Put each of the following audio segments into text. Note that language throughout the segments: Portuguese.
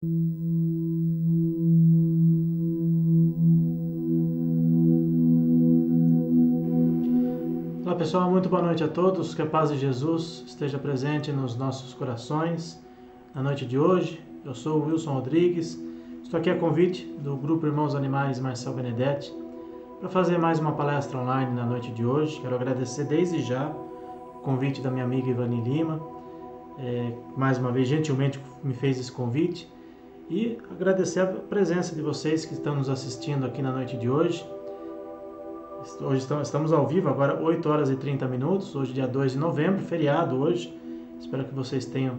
Olá pessoal, muito boa noite a todos, que a paz de Jesus esteja presente nos nossos corações na noite de hoje. Eu sou o Wilson Rodrigues, estou aqui a convite do Grupo Irmãos Animais Marcel Benedetti para fazer mais uma palestra online na noite de hoje. Quero agradecer desde já o convite da minha amiga Ivani Lima, mais uma vez gentilmente me fez esse convite, e agradecer a presença de vocês que estão nos assistindo aqui na noite de hoje. Hoje estamos ao vivo, agora 8 horas e 30 minutos, hoje dia 2 de novembro, feriado hoje. Espero que vocês tenham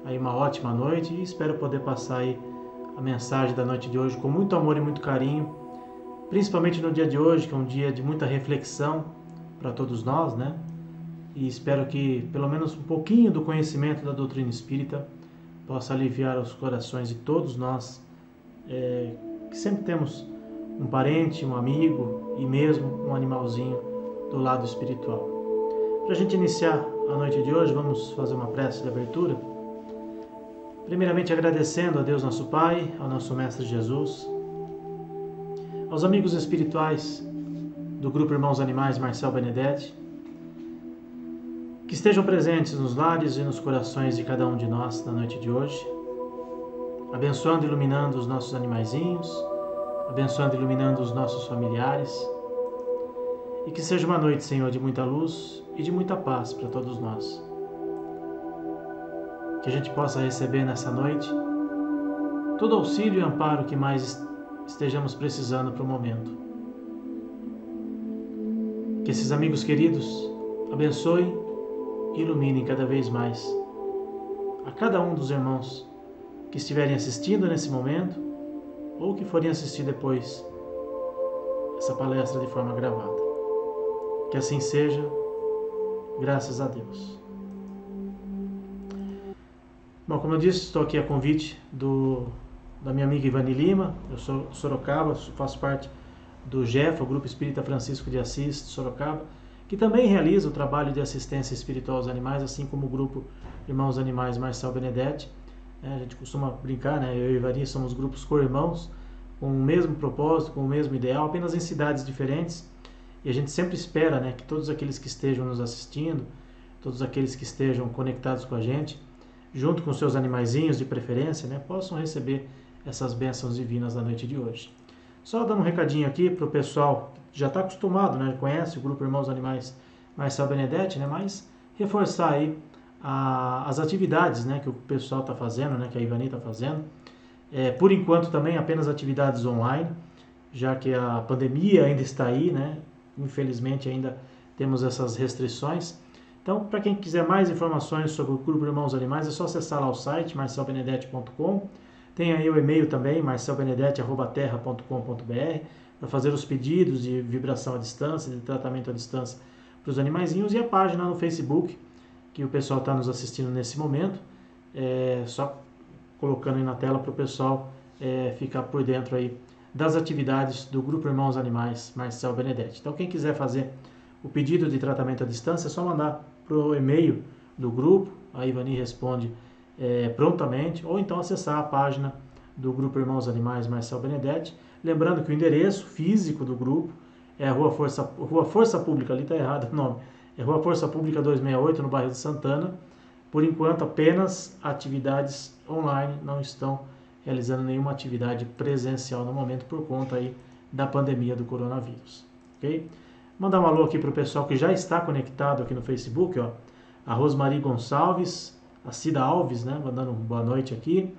aí uma ótima noite e espero poder passar aí a mensagem da noite de hoje com muito amor e muito carinho, principalmente no dia de hoje, que é um dia de muita reflexão para todos nós, né? E espero que pelo menos um pouquinho do conhecimento da doutrina espírita possa aliviar os corações de todos nós, que sempre temos um parente, um amigo e mesmo um animalzinho do lado espiritual. Para a gente iniciar a noite de hoje, vamos fazer uma prece de abertura. Primeiramente agradecendo a Deus nosso Pai, ao nosso Mestre Jesus, aos amigos espirituais do Grupo Irmãos Animais Marcel Benedetti, que estejam presentes nos lares e nos corações de cada um de nós na noite de hoje, abençoando e iluminando os nossos animaizinhos, abençoando e iluminando os nossos familiares, e que seja uma noite, Senhor, de muita luz e de muita paz para todos nós. Que a gente possa receber nessa noite todo auxílio e amparo que mais estejamos precisando para o momento. Que esses amigos queridos abençoem e iluminem cada vez mais a cada um dos irmãos que estiverem assistindo nesse momento ou que forem assistir depois essa palestra de forma gravada. Que assim seja, graças a Deus. Bom, como eu disse, estou aqui a convite da minha amiga Ivani Lima. Eu sou de Sorocaba, faço parte do GEFA, o Grupo Espírita Francisco de Assis de Sorocaba, que também realiza o trabalho de assistência espiritual aos animais, assim como o Grupo Irmãos Animais Marcel Benedetti. A gente costuma brincar, né? Eu e Ivani somos grupos co-irmãos, com o mesmo propósito, com o mesmo ideal, apenas em cidades diferentes. E a gente sempre espera, né, que todos aqueles que estejam nos assistindo, todos aqueles que estejam conectados com a gente, junto com seus animaizinhos de preferência, né, possam receber essas bênçãos divinas da noite de hoje. Só dando um recadinho aqui para o pessoal que já está acostumado, né, conhece o Grupo Irmãos Animais Marcel Benedetti, né, mas reforçar aí as atividades, né, que o pessoal está fazendo, né, que a Ivani está fazendo. Por enquanto também apenas atividades online, já que a pandemia ainda está aí, né, infelizmente ainda temos essas restrições. Então, para quem quiser mais informações sobre o Grupo Irmãos Animais, é só acessar lá o site marcelbenedetti.com. Tem aí o e-mail também, marcelbenedetti@terra.com.br, para fazer os pedidos de vibração à distância, de tratamento à distância para os animaizinhos, e a página no Facebook, que o pessoal está nos assistindo nesse momento, só colocando aí na tela para o pessoal ficar por dentro aí das atividades do Grupo Irmãos Animais Marcel Benedetti. Então, quem quiser fazer o pedido de tratamento à distância, é só mandar para o e-mail do grupo, a Ivani responde prontamente, ou então acessar a página do Grupo Irmãos Animais Marcel Benedetti. Lembrando que o endereço físico do grupo é a Rua Força Pública, ali está errado o nome, é Rua Força Pública 268, no bairro de Santana. Por enquanto, apenas atividades online, não estão realizando nenhuma atividade presencial no momento por conta aí da pandemia do coronavírus. Ok? Mandar um alô aqui para o pessoal que já está conectado aqui no Facebook, ó. A Rosmari Gonçalves, a Cida Alves, né, mandando boa noite aqui.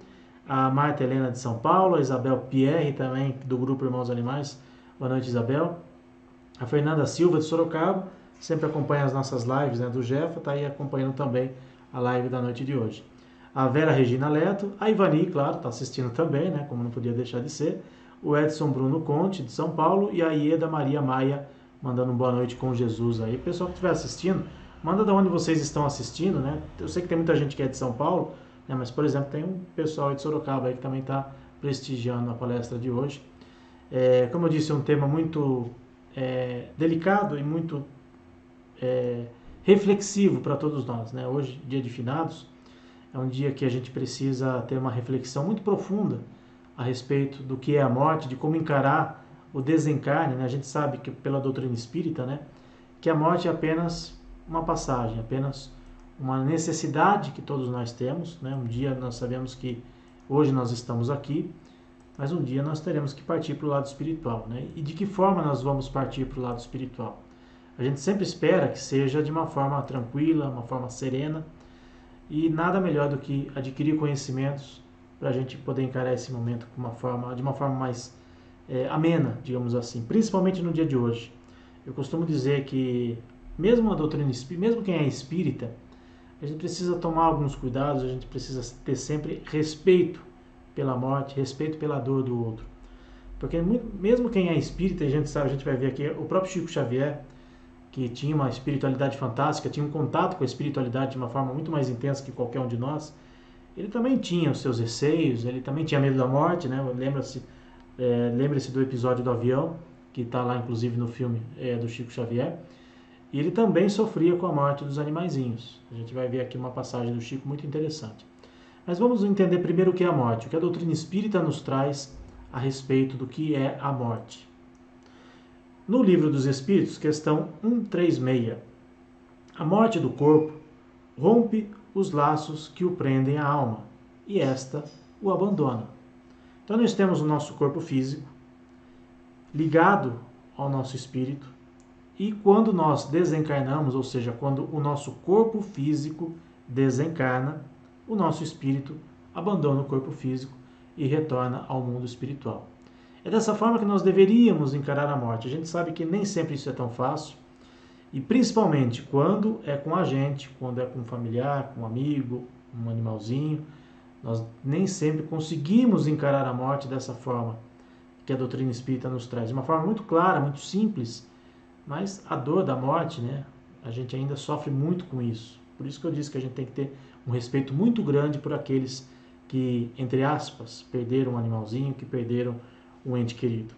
A Marta Helena de São Paulo, a Isabel Pierre também do Grupo Irmãos Animais. Boa noite, Isabel. A Fernanda Silva de Sorocaba, sempre acompanha as nossas lives, né, do GEFA, está aí acompanhando também a live da noite de hoje. A Vera Regina Leto, a Ivani, claro, está assistindo também, né, como não podia deixar de ser. O Edson Bruno Conte, de São Paulo, e a Ieda Maria Maia, mandando boa noite com Jesus aí. Pessoal que estiver assistindo, manda de onde vocês estão assistindo, né? Eu sei que tem muita gente que é de São Paulo, né, mas, por exemplo, tem um pessoal aí de Sorocaba aí que também está prestigiando a palestra de hoje. Como eu disse, é um tema muito delicado e muito reflexivo para todos nós, né? Hoje, dia de finados, é um dia que a gente precisa ter uma reflexão muito profunda a respeito do que é a morte, de como encarar o desencarne, né? A gente sabe que pela doutrina espírita, né, que a morte é apenas uma passagem, apenas uma necessidade que todos nós temos, né? Um dia nós sabemos que hoje nós estamos aqui, mas um dia nós teremos que partir para o lado espiritual, né? E de que forma nós vamos partir para o lado espiritual? A gente sempre espera que seja de uma forma tranquila, uma forma serena, e nada melhor do que adquirir conhecimentos para a gente poder encarar esse momento de uma forma mais amena, digamos assim, principalmente no dia de hoje. Eu costumo dizer que mesmo a doutrina espírita, mesmo quem é espírita, a gente precisa tomar alguns cuidados, a gente precisa ter sempre respeito pela morte, respeito pela dor do outro. Porque mesmo quem é espírita, a gente sabe, a gente vai ver aqui, o próprio Chico Xavier, que tinha uma espiritualidade fantástica, tinha um contato com a espiritualidade de uma forma muito mais intensa que qualquer um de nós, ele também tinha os seus receios, ele também tinha medo da morte, né? Lembre-se do episódio do avião, que está lá inclusive no filme do Chico Xavier, e ele também sofria com a morte dos animaizinhos. A gente vai ver aqui uma passagem do Chico muito interessante. Mas vamos entender primeiro o que é a morte, o que a doutrina espírita nos traz a respeito do que é a morte. No Livro dos Espíritos, questão 136, a morte do corpo rompe os laços que o prendem à alma, e esta o abandona. Então nós temos o nosso corpo físico ligado ao nosso espírito, e quando nós desencarnamos, ou seja, quando o nosso corpo físico desencarna, o nosso espírito abandona o corpo físico e retorna ao mundo espiritual. É dessa forma que nós deveríamos encarar a morte. A gente sabe que nem sempre isso é tão fácil, e principalmente quando é com a gente, quando é com um familiar, com um amigo, um animalzinho, nós nem sempre conseguimos encarar a morte dessa forma que a doutrina espírita nos traz. De uma forma muito clara, muito simples, mas a dor da morte, né, a gente ainda sofre muito com isso. Por isso que eu disse que a gente tem que ter um respeito muito grande por aqueles que, entre aspas, perderam um animalzinho, que perderam um ente querido.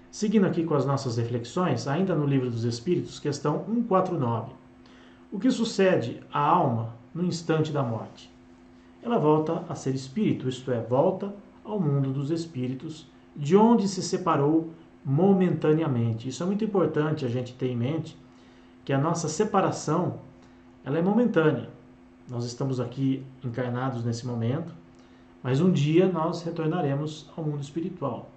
Seguindo aqui com as nossas reflexões, ainda no Livro dos Espíritos, questão 149. O que sucede à alma no instante da morte? Ela volta a ser espírito, isto é, volta ao mundo dos espíritos, de onde se separou momentaneamente. Isso é muito importante a gente ter em mente, que a nossa separação, ela é momentânea. Nós estamos aqui encarnados nesse momento, mas um dia nós retornaremos ao mundo espiritual.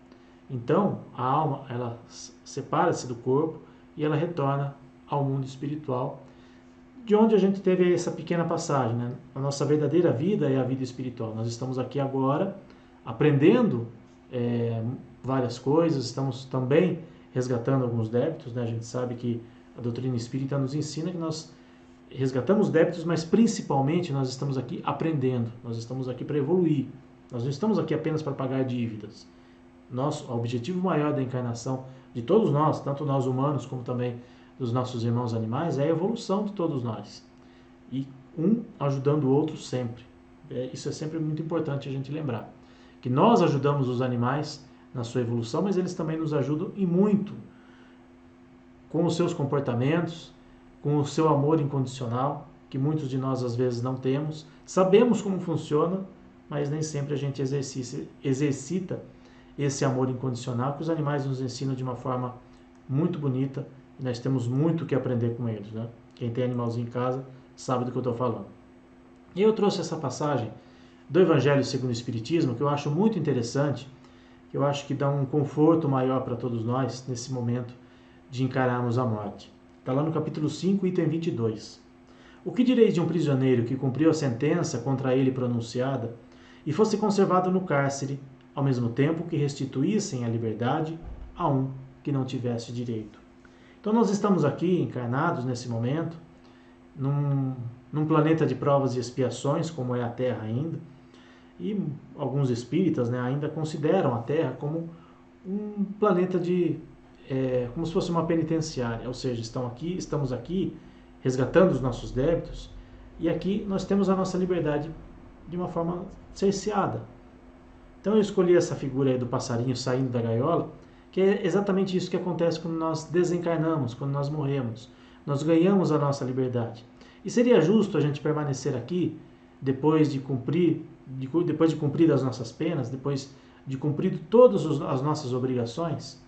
Então, a alma, ela separa-se do corpo e ela retorna ao mundo espiritual, de onde a gente teve essa pequena passagem, né? A nossa verdadeira vida é a vida espiritual. Nós estamos aqui agora aprendendo várias coisas, estamos também resgatando alguns débitos, né? A gente sabe que a doutrina espírita nos ensina que nós resgatamos débitos, mas principalmente nós estamos aqui aprendendo, nós estamos aqui para evoluir, nós não estamos aqui apenas para pagar dívidas. O objetivo maior da encarnação de todos nós, tanto nós humanos como também dos nossos irmãos animais, é a evolução de todos nós. E um ajudando o outro sempre. Isso é sempre muito importante a gente lembrar. Que nós ajudamos os animais na sua evolução, mas eles também nos ajudam e muito com os seus comportamentos, com o seu amor incondicional, que muitos de nós às vezes não temos. Sabemos como funciona, mas nem sempre a gente exercita esse amor incondicional que os animais nos ensinam de uma forma muito bonita, e nós temos muito que aprender com eles, né? Quem tem animalzinho em casa sabe do que eu estou falando. E eu trouxe essa passagem do Evangelho segundo o Espiritismo, que eu acho muito interessante, que eu acho que dá um conforto maior para todos nós nesse momento de encararmos a morte. Está lá no capítulo 5, item 22. O que direis de um prisioneiro que cumpriu a sentença contra ele pronunciada e fosse conservado no cárcere, ao mesmo tempo que restituíssem a liberdade a um que não tivesse direito? Então nós estamos aqui encarnados nesse momento, num planeta de provas e expiações, como é a Terra ainda, e alguns espíritas, né, ainda consideram a Terra como um planeta como se fosse uma penitenciária, ou seja, estamos aqui resgatando os nossos débitos, e aqui nós temos a nossa liberdade de uma forma cerceada. Então eu escolhi essa figura aí do passarinho saindo da gaiola, que é exatamente isso que acontece quando nós desencarnamos, quando nós morremos. Nós ganhamos a nossa liberdade. E seria justo a gente permanecer aqui depois de cumprir as nossas penas, depois de cumprir todas as nossas obrigações,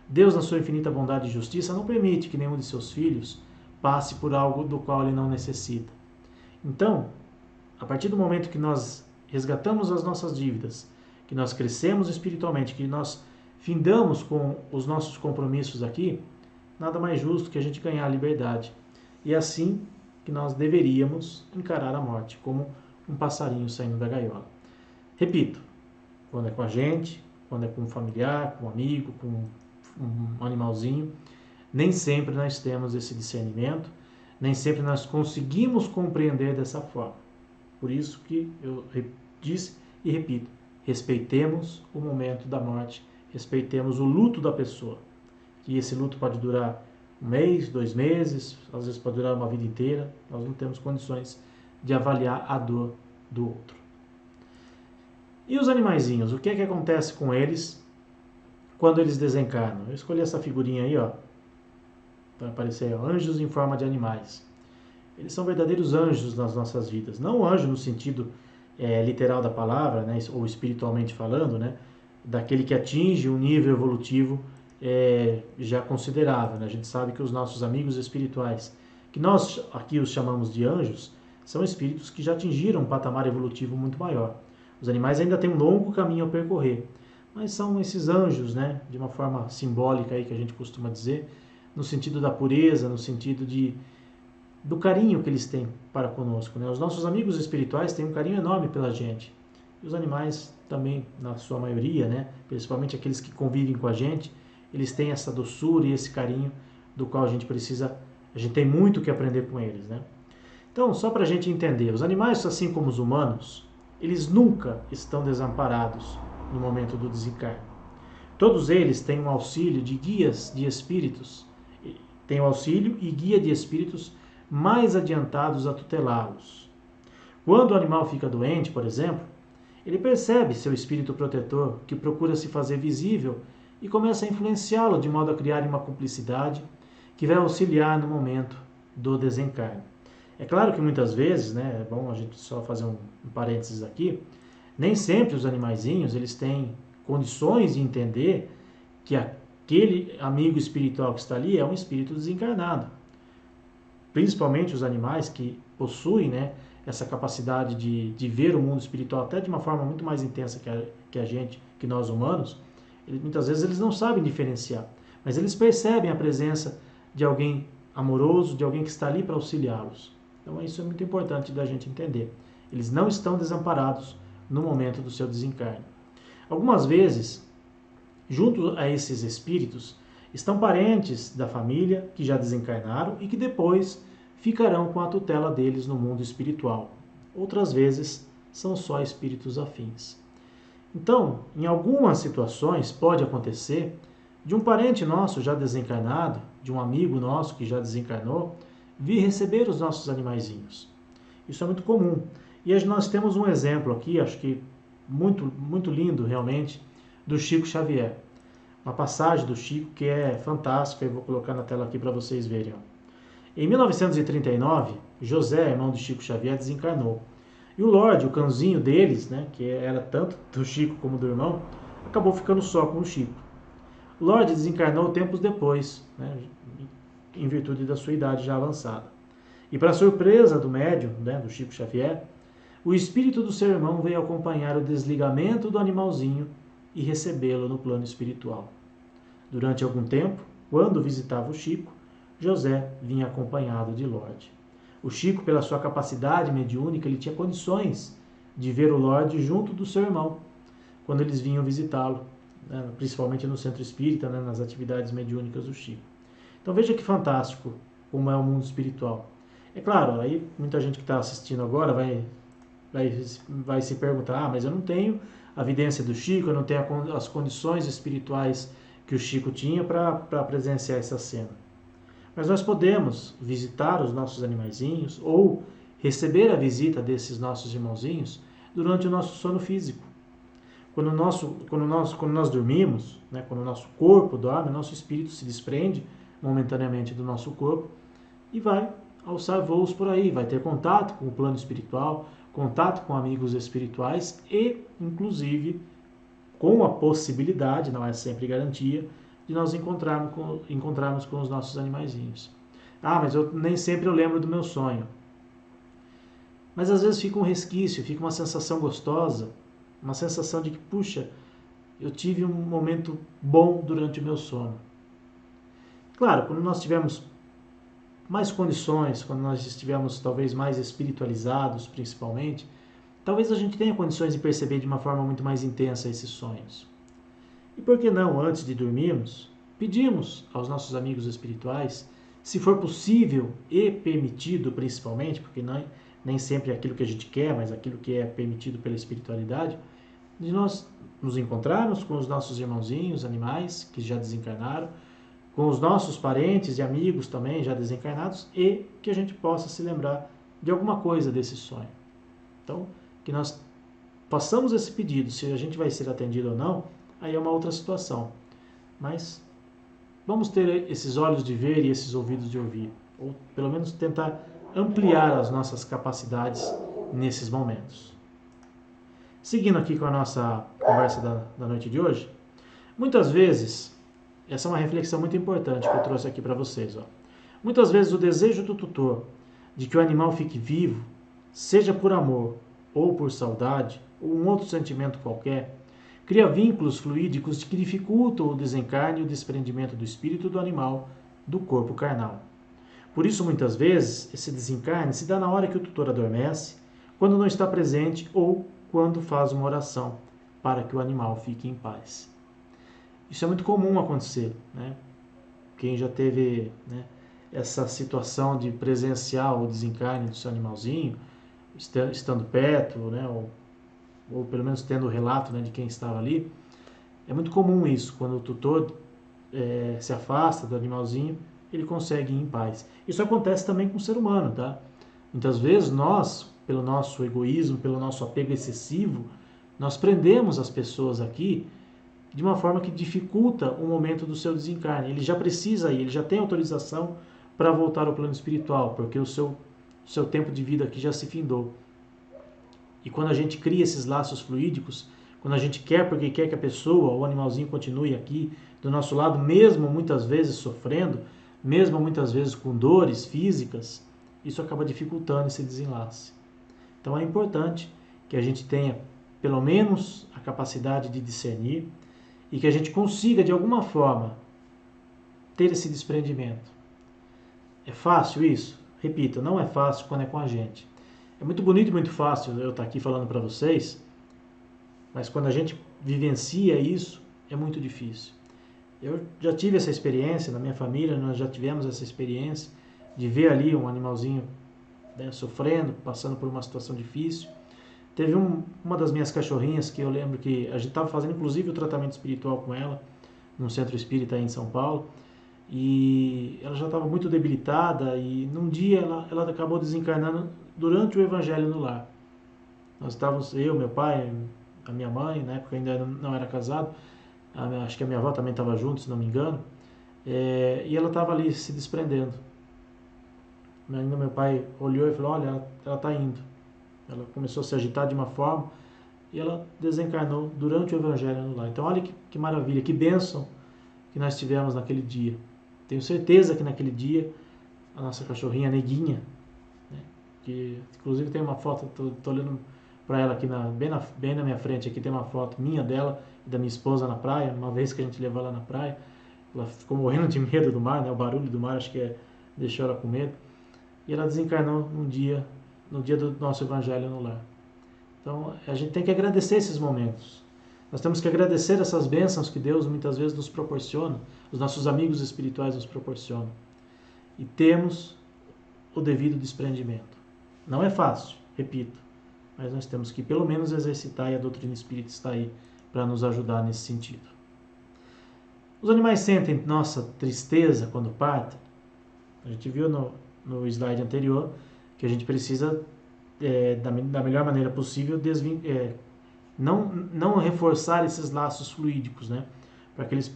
Deus, na sua infinita bondade e justiça, não permite que nenhum de seus filhos passe por algo do qual ele não necessita. Então, a partir do momento que nós resgatamos as nossas dívidas, que nós crescemos espiritualmente, que nós findamos com os nossos compromissos aqui, nada mais justo que a gente ganhar a liberdade. E é assim que nós deveríamos encarar a morte, como um passarinho saindo da gaiola. Repito, quando é com a gente, quando é com um familiar, com um amigo, com um animalzinho, nem sempre nós temos esse discernimento, nem sempre nós conseguimos compreender dessa forma. Por isso que eu disse e repito, respeitemos o momento da morte, respeitemos o luto da pessoa, que esse luto pode durar 1 mês, 2 meses, às vezes pode durar uma vida inteira, nós não temos condições de avaliar a dor do outro. E os animaizinhos, o que é que acontece com eles quando eles desencarnam? Eu escolhi essa figurinha aí, ó, vai aparecer, ó, anjos em forma de animais. Eles são verdadeiros anjos nas nossas vidas, não anjo no sentido literal da palavra, né, ou espiritualmente falando, né, daquele que atinge um nível evolutivo já considerável. Né? A gente sabe que os nossos amigos espirituais, que nós aqui os chamamos de anjos, são espíritos que já atingiram um patamar evolutivo muito maior. Os animais ainda têm um longo caminho a percorrer, mas são esses anjos, né, de uma forma simbólica aí que a gente costuma dizer, no sentido da pureza, no sentido do carinho que eles têm para conosco. Né? Os nossos amigos espirituais têm um carinho enorme pela gente. E os animais também, na sua maioria, né, principalmente aqueles que convivem com a gente, eles têm essa doçura e esse carinho do qual a gente tem muito que aprender com eles. Né? Então, só para a gente entender, os animais, assim como os humanos, eles nunca estão desamparados no momento do desencarne. Todos eles têm um auxílio de guias de espíritos, têm o auxílio e guia de espíritos mais adiantados a tutelá-los. Quando o animal fica doente, por exemplo, ele percebe seu espírito protetor que procura se fazer visível e começa a influenciá-lo de modo a criar uma cumplicidade que vai auxiliar no momento do desencarne. É claro que muitas vezes, né, é bom a gente só fazer um parênteses aqui, nem sempre os animaizinhos eles têm condições de entender que aquele amigo espiritual que está ali é um espírito desencarnado. Principalmente os animais que possuem, né, essa capacidade de ver o mundo espiritual até de uma forma muito mais intensa que a gente, que nós humanos, muitas vezes eles não sabem diferenciar, mas eles percebem a presença de alguém amoroso, de alguém que está ali para auxiliá-los. Então isso é muito importante da gente entender. Eles não estão desamparados no momento do seu desencarne. Algumas vezes, junto a esses espíritos, estão parentes da família que já desencarnaram e que depois ficarão com a tutela deles no mundo espiritual. Outras vezes, são só espíritos afins. Então, em algumas situações, pode acontecer de um parente nosso já desencarnado, de um amigo nosso que já desencarnou, vir receber os nossos animaizinhos. Isso é muito comum. E nós temos um exemplo aqui, acho que muito, muito lindo realmente, do Chico Xavier. Uma passagem do Chico que é fantástica, eu vou colocar na tela aqui para vocês verem. Em 1939, José, irmão do Chico Xavier, desencarnou. E o Lorde, o cãozinho deles, né, que era tanto do Chico como do irmão, acabou ficando só com o Chico. O Lorde desencarnou tempos depois, né, em virtude da sua idade já avançada. E para surpresa do médium, né, do Chico Xavier, o espírito do seu irmão veio acompanhar o desligamento do animalzinho e recebê-lo no plano espiritual. Durante algum tempo, quando visitava o Chico, José vinha acompanhado de Lorde. O Chico, pela sua capacidade mediúnica, ele tinha condições de ver o Lorde junto do seu irmão, quando eles vinham visitá-lo, né, principalmente no centro espírita, né, nas atividades mediúnicas do Chico. Então veja que fantástico como é o mundo espiritual. É claro, aí muita gente que está assistindo agora vai se perguntar, mas eu não tenho a evidência do Chico, eu não tenho as condições espirituais que o Chico tinha para presenciar essa cena. Mas nós podemos visitar os nossos animaizinhos ou receber a visita desses nossos irmãozinhos durante o nosso sono físico. Quando nós dormimos, né, quando o nosso corpo dorme, o nosso espírito se desprende momentaneamente do nosso corpo e vai alçar voos por aí, vai ter contato com o plano espiritual, contato com amigos espirituais e, inclusive, com a possibilidade, não é sempre garantia, de nós encontrarmos com os nossos animaizinhos. Ah, mas nem sempre eu lembro do meu sonho. Mas às vezes fica um resquício, fica uma sensação gostosa, uma sensação de que, puxa, eu tive um momento bom durante o meu sono. Claro, quando nós tivermos mais condições, quando nós estivermos talvez mais espiritualizados, principalmente, talvez a gente tenha condições de perceber de uma forma muito mais intensa esses sonhos. E por que não, antes de dormirmos, pedimos aos nossos amigos espirituais, se for possível e permitido principalmente, porque nem sempre é aquilo que a gente quer, mas aquilo que é permitido pela espiritualidade, de nós nos encontrarmos com os nossos irmãozinhos, animais que já desencarnaram, com os nossos parentes e amigos também já desencarnados, e que a gente possa se lembrar de alguma coisa desse sonho. Então, que nós façamos esse pedido, se a gente vai ser atendido ou não, aí é uma outra situação. Mas vamos ter esses olhos de ver e esses ouvidos de ouvir, ou pelo menos tentar ampliar as nossas capacidades nesses momentos. Seguindo aqui com a nossa conversa da noite de hoje, muitas vezes, essa é uma reflexão muito importante que eu trouxe aqui para vocês. Muitas vezes o desejo do tutor de que o animal fique vivo, seja por amor ou por saudade, ou um outro sentimento qualquer, cria vínculos fluídicos que dificultam o desencarne e o desprendimento do espírito do animal do corpo carnal. Por isso, muitas vezes, esse desencarne se dá na hora que o tutor adormece, quando não está presente ou quando faz uma oração para que o animal fique em paz. Isso é muito comum acontecer, né? Quem já teve, né, essa situação de presenciar o desencarne do seu animalzinho, estando perto, né, ou pelo menos tendo o relato, né, de quem estava ali, é muito comum isso, quando o tutor se afasta do animalzinho, ele consegue ir em paz. Isso acontece também com o ser humano, tá? Muitas vezes nós, pelo nosso egoísmo, pelo nosso apego excessivo, nós prendemos as pessoas aqui de uma forma que dificulta o momento do seu desencarne. Ele já precisa ir, ele já tem autorização para voltar ao plano espiritual, porque o seu tempo de vida aqui já se findou. E quando a gente cria esses laços fluídicos, quando a gente quer porque quer que a pessoa, o animalzinho, continue aqui do nosso lado, mesmo muitas vezes sofrendo, mesmo muitas vezes com dores físicas, isso acaba dificultando esse desenlace. Então é importante que a gente tenha pelo menos a capacidade de discernir e que a gente consiga de alguma forma ter esse desprendimento. É fácil isso? Repito, não é fácil quando é com a gente. É muito bonito e muito fácil eu estar aqui falando para vocês, mas quando a gente vivencia isso, é muito difícil. Eu já tive essa experiência, na minha família nós já tivemos essa experiência de ver ali um animalzinho, né, sofrendo, passando por uma situação difícil. Teve uma das minhas cachorrinhas que eu lembro que a gente estava fazendo inclusive o tratamento espiritual com ela, num centro espírita aí em São Paulo, e ela já estava muito debilitada e num dia ela acabou desencarnando durante o evangelho no lar. Nós estávamos, eu, meu pai, a minha mãe, na época ainda não era casado, acho que a minha avó também estava junto, se não me engano, e ela estava ali se desprendendo. Ainda meu pai olhou e falou, olha, ela está indo. Ela começou a se agitar de uma forma e ela desencarnou durante o evangelho no lar. Então olha que maravilha, que bênção que nós tivemos naquele dia. Tenho certeza que naquele dia a nossa cachorrinha, a Neguinha, né, que inclusive tem uma foto, tô olhando para ela aqui bem na minha frente, aqui tem uma foto minha dela e da minha esposa na praia, uma vez que a gente levou ela na praia, ela ficou morrendo de medo do mar, né, o barulho do mar acho que deixou ela com medo, e ela desencarnou no dia do nosso evangelho no lar. Então a gente tem que agradecer esses momentos. Nós temos que agradecer essas bênçãos que Deus muitas vezes nos proporciona, os nossos amigos espirituais nos proporcionam. E temos o devido desprendimento. Não é fácil, repito, mas nós temos que pelo menos exercitar, e a doutrina espírita está aí para nos ajudar nesse sentido. Os animais sentem nossa tristeza quando partem. A gente viu no slide anterior que a gente precisa, da melhor maneira possível, não reforçar esses laços fluídicos, né, para que eles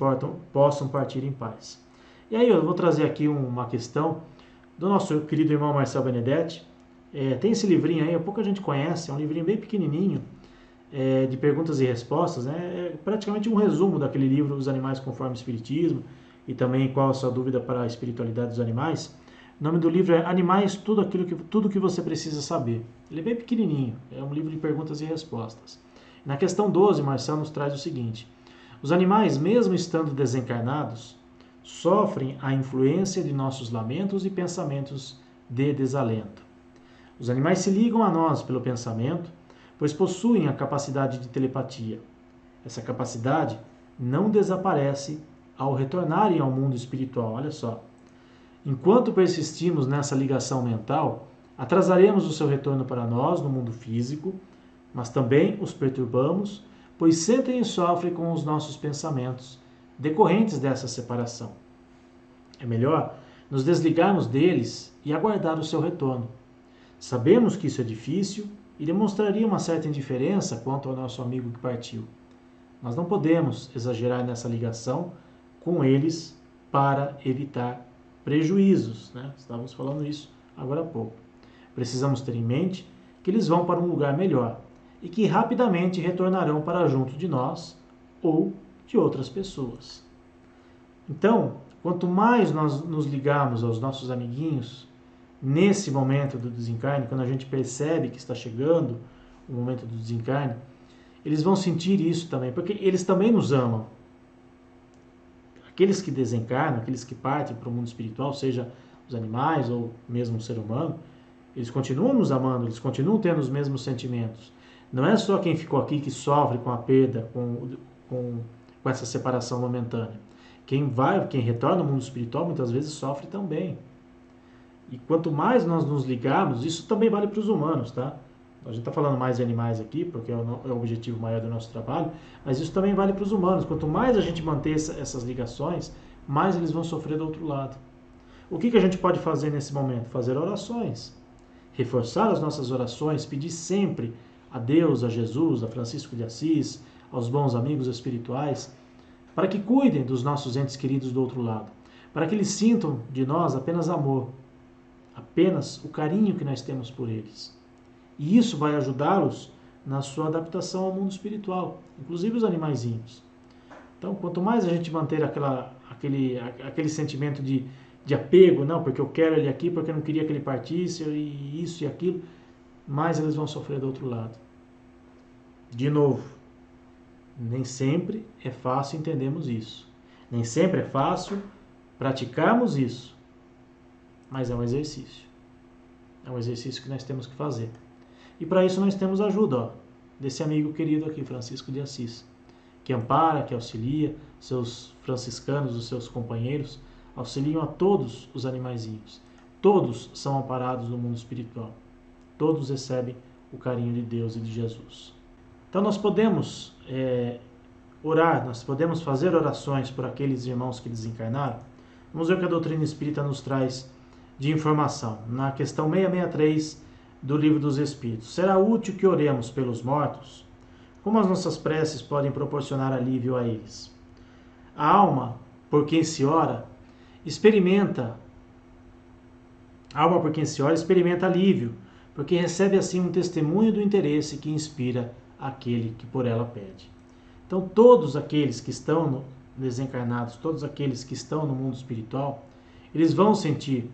possam partir em paz. E aí eu vou trazer aqui uma questão do nosso querido irmão Marcel Benedetti, Tem esse livrinho aí, pouca gente conhece, é um livrinho bem pequenininho, de perguntas e respostas, né? É praticamente um resumo daquele livro Os Animais Conforme o Espiritismo, e também Qual a Sua Dúvida para a Espiritualidade dos Animais. O nome do livro é Animais, tudo que você precisa saber. Ele é bem pequenininho, é um livro de perguntas e respostas. Na questão 12, Marcel nos traz o seguinte: os animais, mesmo estando desencarnados, sofrem a influência de nossos lamentos e pensamentos de desalento. Os animais se ligam a nós pelo pensamento, pois possuem a capacidade de telepatia. Essa capacidade não desaparece ao retornarem ao mundo espiritual. Olha só. Enquanto persistimos nessa ligação mental, atrasaremos o seu retorno para nós no mundo físico, mas também os perturbamos, pois sentem e sofrem com os nossos pensamentos, decorrentes dessa separação. É melhor nos desligarmos deles e aguardar o seu retorno. Sabemos que isso é difícil e demonstraria uma certa indiferença quanto ao nosso amigo que partiu. Mas não podemos exagerar nessa ligação com eles para evitar prejuízos, né? Estávamos falando isso agora há pouco. Precisamos ter em mente que eles vão para um lugar melhor e que rapidamente retornarão para junto de nós ou de outras pessoas. Então, quanto mais nós nos ligarmos aos nossos amiguinhos, nesse momento do desencarne, quando a gente percebe que está chegando o momento do desencarne, eles vão sentir isso também, porque eles também nos amam. Aqueles que desencarnam, aqueles que partem para o mundo espiritual, seja os animais ou mesmo o ser humano, eles continuam nos amando, eles continuam tendo os mesmos sentimentos. Não é só quem ficou aqui que sofre com a perda, com essa separação momentânea. Quem retorna ao mundo espiritual muitas vezes sofre também. E quanto mais nós nos ligarmos, isso também vale para os humanos, tá? A gente está falando mais de animais aqui, porque é o objetivo maior do nosso trabalho, mas isso também vale para os humanos. Quanto mais a gente manter essas ligações, mais eles vão sofrer do outro lado. O que a gente pode fazer nesse momento? Fazer orações. Reforçar as nossas orações, pedir sempre a Deus, a Jesus, a Francisco de Assis, aos bons amigos espirituais, para que cuidem dos nossos entes queridos do outro lado, para que eles sintam de nós apenas amor, apenas o carinho que nós temos por eles. E isso vai ajudá-los na sua adaptação ao mundo espiritual, inclusive os animaizinhos. Então, quanto mais a gente manter aquele sentimento de apego, não, porque eu quero ele aqui, porque eu não queria que ele partisse, e isso e aquilo, mais eles vão sofrer do outro lado. De novo, nem sempre é fácil entendermos isso. Nem sempre é fácil praticarmos isso. Mas é um exercício. É um exercício que nós temos que fazer. E para isso nós temos a ajuda desse amigo querido aqui, Francisco de Assis, que ampara, que auxilia seus franciscanos, os seus companheiros, auxiliam a todos os animaizinhos. Todos são amparados no mundo espiritual. Todos recebem o carinho de Deus e de Jesus. Então nós podemos orar, nós podemos fazer orações por aqueles irmãos que desencarnaram. Vamos ver o que a doutrina espírita nos traz de informação. Na questão 663 do Livro dos Espíritos. Será útil que oremos pelos mortos? Como as nossas preces podem proporcionar alívio a eles? A alma, por quem se ora, experimenta alívio, porque recebe assim um testemunho do interesse que inspira aquele que por ela pede. Então, todos aqueles que estão desencarnados, todos aqueles que estão no mundo espiritual, eles vão sentir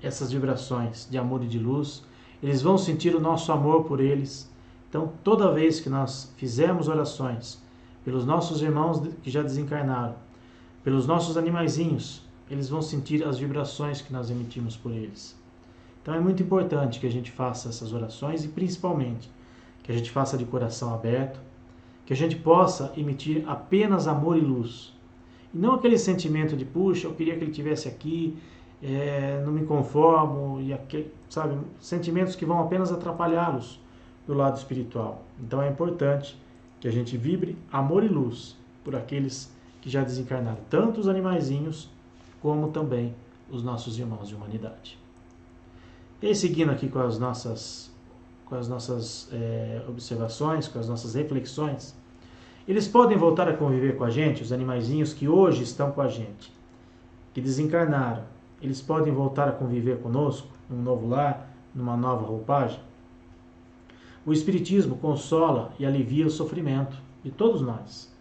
essas vibrações de amor e de luz, eles vão sentir o nosso amor por eles. Então, toda vez que nós fizermos orações pelos nossos irmãos que já desencarnaram, pelos nossos animaizinhos, eles vão sentir as vibrações que nós emitimos por eles. Então, é muito importante que a gente faça essas orações e, principalmente, que a gente faça de coração aberto, que a gente possa emitir apenas amor e luz. E não aquele sentimento de, puxa, eu queria que ele estivesse aqui, não me conformo, e sabe, sentimentos que vão apenas atrapalhá-los do lado espiritual. Então é importante que a gente vibre amor e luz por aqueles que já desencarnaram, tanto os animaizinhos como também os nossos irmãos de humanidade. E aí, seguindo aqui com as nossas observações, com as nossas reflexões, eles podem voltar a conviver com a gente, os animaizinhos que hoje estão com a gente, que desencarnaram, eles podem voltar a conviver conosco, num novo lar, numa nova roupagem? O Espiritismo consola e alivia o sofrimento de todos nós.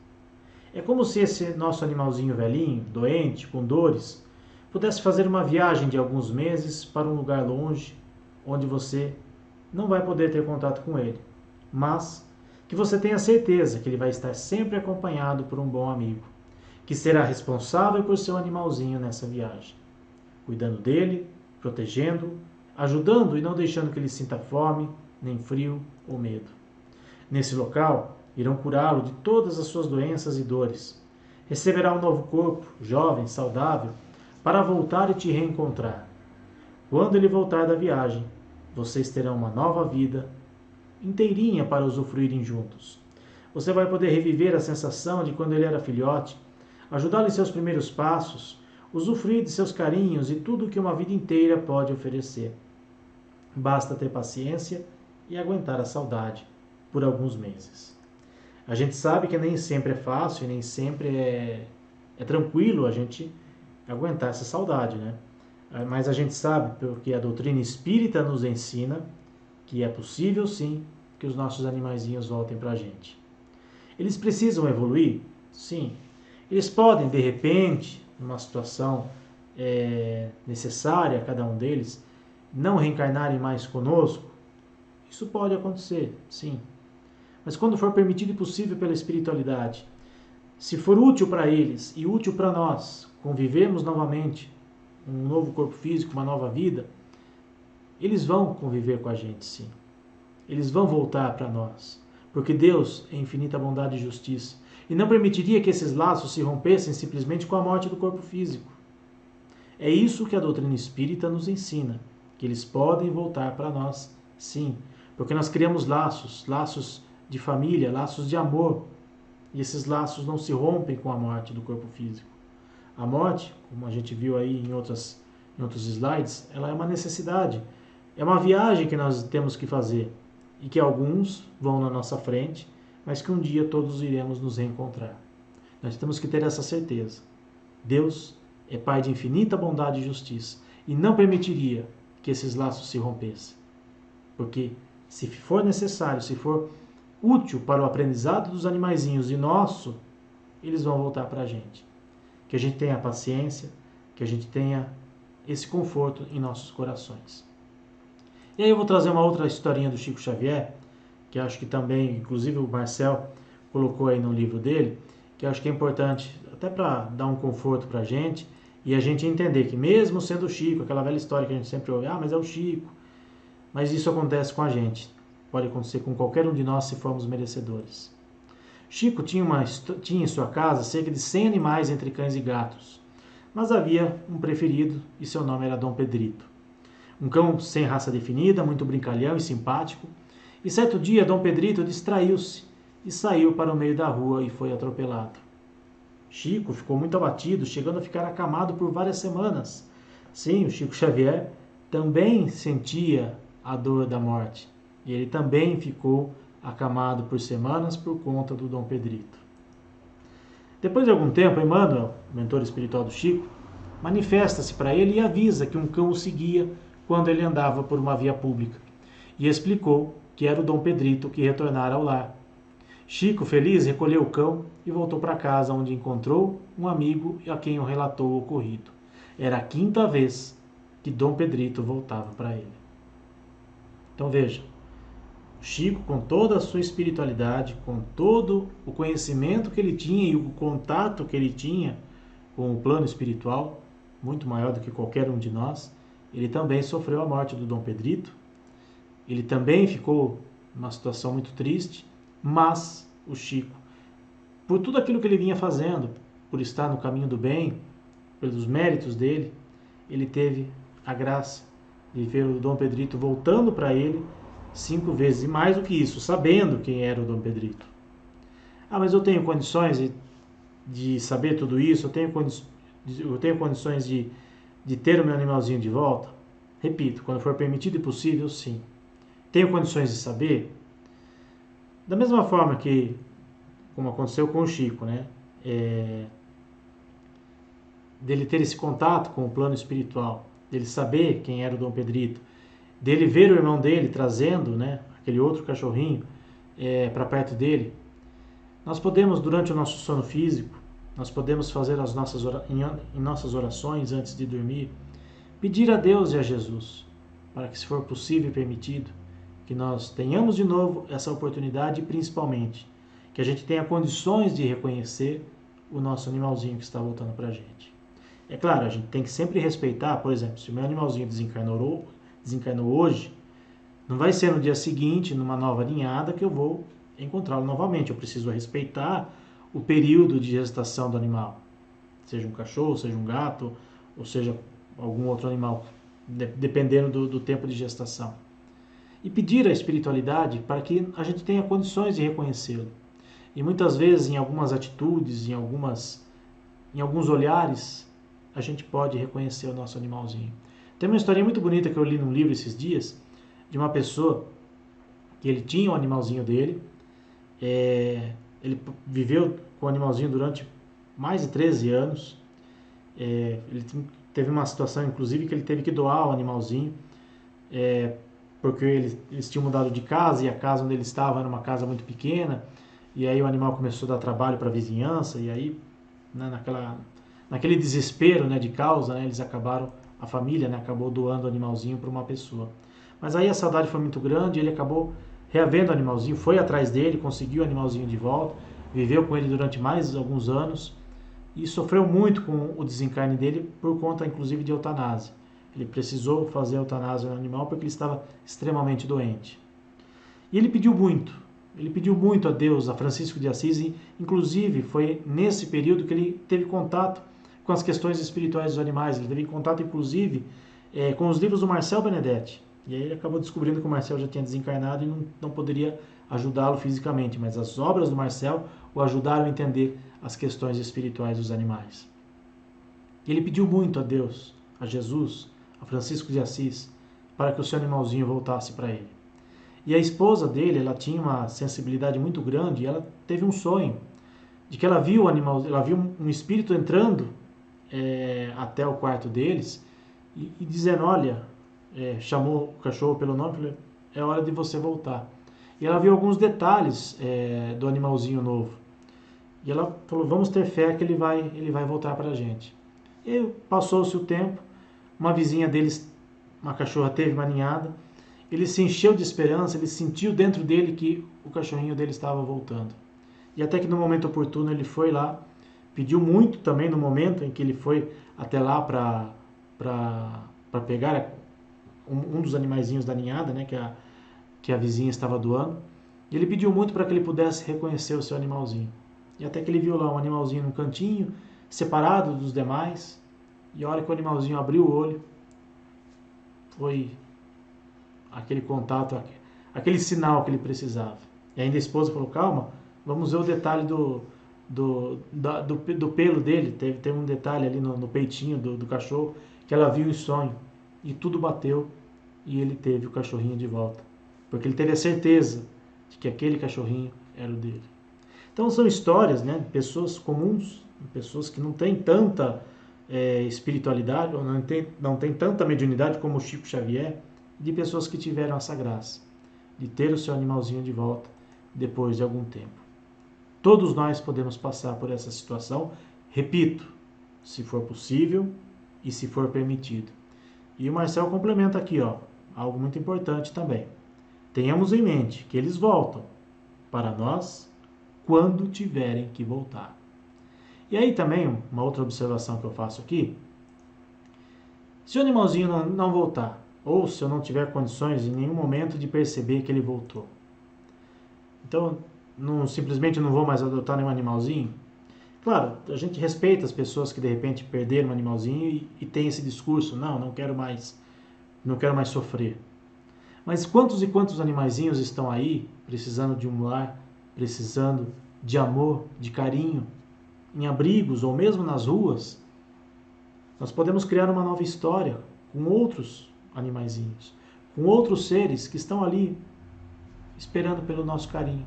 É como se esse nosso animalzinho velhinho, doente, com dores, pudesse fazer uma viagem de alguns meses para um lugar longe, onde você não vai poder ter contato com ele, mas que você tenha certeza que ele vai estar sempre acompanhado por um bom amigo, que será responsável por seu animalzinho nessa viagem, cuidando dele, protegendo-o, ajudando e não deixando que ele sinta fome, nem frio ou medo. Nesse local, irão curá-lo de todas as suas doenças e dores. Receberá um novo corpo, jovem, saudável, para voltar e te reencontrar. Quando ele voltar da viagem, vocês terão uma nova vida inteirinha para usufruírem juntos. Você vai poder reviver a sensação de quando ele era filhote, ajudá-lo em seus primeiros passos, usufruir de seus carinhos e tudo o que uma vida inteira pode oferecer. Basta ter paciência e aguentar a saudade por alguns meses. A gente sabe que nem sempre é fácil e nem sempre é tranquilo a gente aguentar essa saudade, né? Mas a gente sabe, porque a doutrina espírita nos ensina, que é possível sim que os nossos animaizinhos voltem para a gente. Eles precisam evoluir? Sim. Eles podem, de repente, numa situação necessária a cada um deles, não reencarnarem mais conosco? Isso pode acontecer, sim. Mas quando for permitido e possível pela espiritualidade, se for útil para eles e útil para nós, convivemos novamente, um novo corpo físico, uma nova vida, eles vão conviver com a gente, sim. Eles vão voltar para nós, porque Deus é infinita bondade e justiça, e não permitiria que esses laços se rompessem simplesmente com a morte do corpo físico. É isso que a doutrina espírita nos ensina, que eles podem voltar para nós, sim, porque nós criamos laços de família, laços de amor, e esses laços não se rompem com a morte do corpo físico. A morte, como a gente viu aí em outros slides, ela é uma necessidade, é uma viagem que nós temos que fazer, e que alguns vão na nossa frente, mas que um dia todos iremos nos reencontrar. Nós temos que ter essa certeza. Deus é Pai de infinita bondade e justiça, e não permitiria que esses laços se rompessem. Porque se for necessário, se for útil para o aprendizado dos animaizinhos e nosso, eles vão voltar para a gente. Que a gente tenha paciência, que a gente tenha esse conforto em nossos corações. E aí eu vou trazer uma outra historinha do Chico Xavier, que acho que também, inclusive o Marcel colocou aí no livro dele, que acho que é importante até para dar um conforto para a gente e a gente entender que mesmo sendo o Chico, aquela velha história que a gente sempre ouve, mas é o Chico, mas isso acontece com a gente, pode acontecer com qualquer um de nós se formos merecedores. Chico tinha em sua casa cerca de 100 animais entre cães e gatos, mas havia um preferido e seu nome era Dom Pedrito. Um cão sem raça definida, muito brincalhão e simpático, e certo dia Dom Pedrito distraiu-se e saiu para o meio da rua e foi atropelado. Chico ficou muito abatido, chegando a ficar acamado por várias semanas. Sim, o Chico Xavier também sentia a dor da morte, e ele também ficou acamado por semanas por conta do Dom Pedrito. Depois de algum tempo, Emmanuel, mentor espiritual do Chico, manifesta-se para ele e avisa que um cão o seguia quando ele andava por uma via pública, e explicou que era o Dom Pedrito que retornara ao lar. Chico, feliz, recolheu o cão e voltou para casa, onde encontrou um amigo a quem o relatou o ocorrido. Era a 5ª vez que Dom Pedrito voltava para ele. Então veja, Chico, com toda a sua espiritualidade, com todo o conhecimento que ele tinha e o contato que ele tinha com o plano espiritual, muito maior do que qualquer um de nós, ele também sofreu a morte do Dom Pedrito, ele também ficou numa situação muito triste, mas o Chico, por tudo aquilo que ele vinha fazendo, por estar no caminho do bem, pelos méritos dele, ele teve a graça de ver o Dom Pedrito voltando para ele 5 vezes, e mais do que isso, sabendo quem era o Dom Pedrito. Mas eu tenho condições de saber tudo isso, eu tenho condições de ter o meu animalzinho de volta? Repito, quando for permitido e possível, sim. Tenho condições de saber? Da mesma forma que, como aconteceu com o Chico, né? Dele ter esse contato com o plano espiritual, dele saber quem era o Dom Pedrito, dele ver o irmão dele trazendo, né, aquele outro cachorrinho para perto dele. Nós podemos, durante o nosso sono físico, nós podemos fazer em nossas orações antes de dormir, pedir a Deus e a Jesus, para que, se for possível e permitido, que nós tenhamos de novo essa oportunidade e, principalmente, que a gente tenha condições de reconhecer o nosso animalzinho que está voltando para a gente. É claro, a gente tem que sempre respeitar, por exemplo, se o meu animalzinho desencarnou hoje, não vai ser no dia seguinte, numa nova ninhada, que eu vou encontrá-lo novamente. Eu preciso respeitar o período de gestação do animal, seja um cachorro, seja um gato, ou seja algum outro animal, dependendo do tempo de gestação. E pedir à espiritualidade para que a gente tenha condições de reconhecê-lo. E muitas vezes, em algumas atitudes, em alguns olhares, a gente pode reconhecer o nosso animalzinho. Tem uma historinha muito bonita que eu li num livro esses dias, de uma pessoa que ele tinha um animalzinho dele, ele viveu com o animalzinho durante mais de 13 anos, ele teve uma situação, inclusive, que ele teve que doar o animalzinho, porque eles tinham mudado de casa e a casa onde ele estava era uma casa muito pequena, e aí o animal começou a dar trabalho para a vizinhança, e aí, né, naquele desespero, né, de causa, né, a família, né, acabou doando o animalzinho para uma pessoa. Mas aí a saudade foi muito grande, ele acabou reavendo o animalzinho, foi atrás dele, conseguiu o animalzinho de volta, viveu com ele durante mais alguns anos e sofreu muito com o desencarne dele por conta, inclusive, de eutanásia. Ele precisou fazer eutanásia no animal porque ele estava extremamente doente. E ele pediu muito a Deus, a Francisco de Assis, e inclusive foi nesse período que ele teve contato com as questões espirituais dos animais, ele teve contato, inclusive, com os livros do Marcel Benedetti. E aí ele acabou descobrindo que o Marcel já tinha desencarnado e não poderia ajudá-lo fisicamente, mas as obras do Marcel o ajudaram a entender as questões espirituais dos animais. E ele pediu muito a Deus, a Jesus, a Francisco de Assis, para que o seu animalzinho voltasse para ele. E a esposa dele, ela tinha uma sensibilidade muito grande e ela teve um sonho de que ela viu um espírito entrando até o quarto deles e dizendo, olha, chamou o cachorro pelo nome e falou, é hora de você voltar. E ela viu alguns detalhes do animalzinho novo. E ela falou, vamos ter fé que ele vai voltar para a gente. E passou-se o tempo, uma vizinha deles, uma cachorra, teve uma ninhada, ele se encheu de esperança, ele sentiu dentro dele que o cachorrinho dele estava voltando. E até que no momento oportuno ele foi lá, pediu muito também no momento em que ele foi até lá para pegar um dos animaizinhos da ninhada, né, que a vizinha estava doando. E ele pediu muito para que ele pudesse reconhecer o seu animalzinho. E até que ele viu lá um animalzinho no cantinho, separado dos demais. E a hora que o animalzinho abriu o olho, foi aquele contato, aquele sinal que ele precisava. E ainda a esposa falou, calma, vamos ver o detalhe do pelo dele. Teve um detalhe ali no peitinho do cachorro, que ela viu em sonho. E tudo bateu e ele teve o cachorrinho de volta. Porque ele teve a certeza de que aquele cachorrinho era o dele. Então são histórias, né, de pessoas comuns, pessoas que não têm tanta espiritualidade, ou não tem tanta mediunidade como o Chico Xavier, de pessoas que tiveram essa graça de ter o seu animalzinho de volta depois de algum tempo. Todos nós podemos passar por essa situação, repito, se for possível e se for permitido. E o Marcel complementa aqui, algo muito importante também. Tenhamos em mente que eles voltam para nós quando tiverem que voltar. E aí também, uma outra observação que eu faço aqui, se o animalzinho não voltar, ou se eu não tiver condições em nenhum momento de perceber que ele voltou, então simplesmente não vou mais adotar nenhum animalzinho. Claro, a gente respeita as pessoas que de repente perderam um animalzinho e tem esse discurso, não quero mais sofrer. Mas quantos e quantos animaizinhos estão aí precisando de um lar, precisando de amor, de carinho, em abrigos ou mesmo nas ruas? Nós podemos criar uma nova história com outros animaizinhos, com outros seres que estão ali esperando pelo nosso carinho.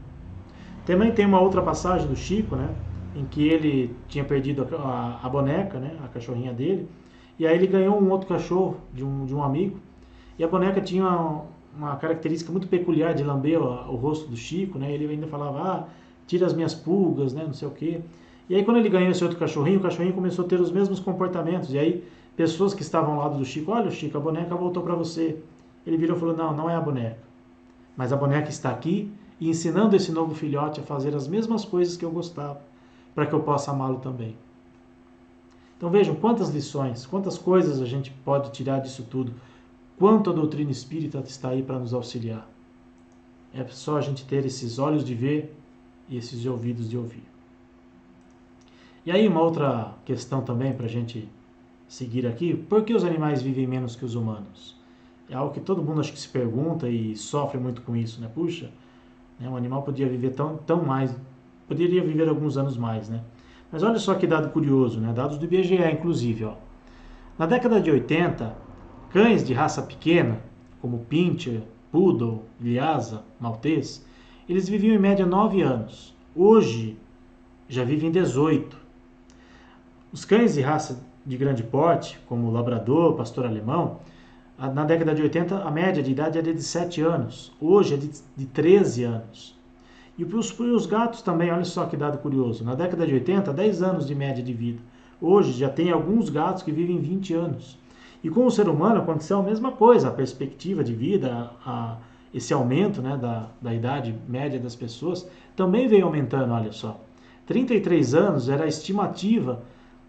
Também tem uma outra passagem do Chico, né, em que ele tinha perdido a boneca, né, a cachorrinha dele, e aí ele ganhou um outro cachorro de um amigo, E a boneca tinha uma característica muito peculiar de lamber o rosto do Chico, né? Ele ainda falava, tira as minhas pulgas, né? Não sei o quê. E aí quando ele ganhou esse outro cachorrinho, o cachorrinho começou a ter os mesmos comportamentos. E aí pessoas que estavam ao lado do Chico, olha Chico, a boneca voltou para você. Ele virou e falou, não, não é a boneca. Mas a boneca está aqui e ensinando esse novo filhote a fazer as mesmas coisas que eu gostava, para que eu possa amá-lo também. Então vejam quantas lições, quantas coisas a gente pode tirar disso tudo. Quanto a doutrina espírita está aí para nos auxiliar. É só a gente ter esses olhos de ver e esses ouvidos de ouvir. E aí uma outra questão também para a gente seguir aqui. Por que os animais vivem menos que os humanos? É algo que todo mundo acho que se pergunta e sofre muito com isso, né? Puxa, né, um animal podia viver tão mais, poderia viver alguns anos mais, né? Mas olha só que dado curioso, né? Dados do IBGE, inclusive, ó. Na década de 80, cães de raça pequena, como Pinscher, Poodle, Lhasa, Maltês, eles viviam em média 9 anos. Hoje, já vivem 18. Os cães de raça de grande porte, como Labrador, Pastor Alemão, na década de 80 a média de idade era de 7 anos. Hoje é de 13 anos. E os gatos também, olha só que dado curioso. Na década de 80, 10 anos de média de vida. Hoje já tem alguns gatos que vivem 20 anos. E com o ser humano aconteceu a mesma coisa. A perspectiva de vida, esse aumento, né, da idade média das pessoas, também veio aumentando, olha só. 33 anos era a estimativa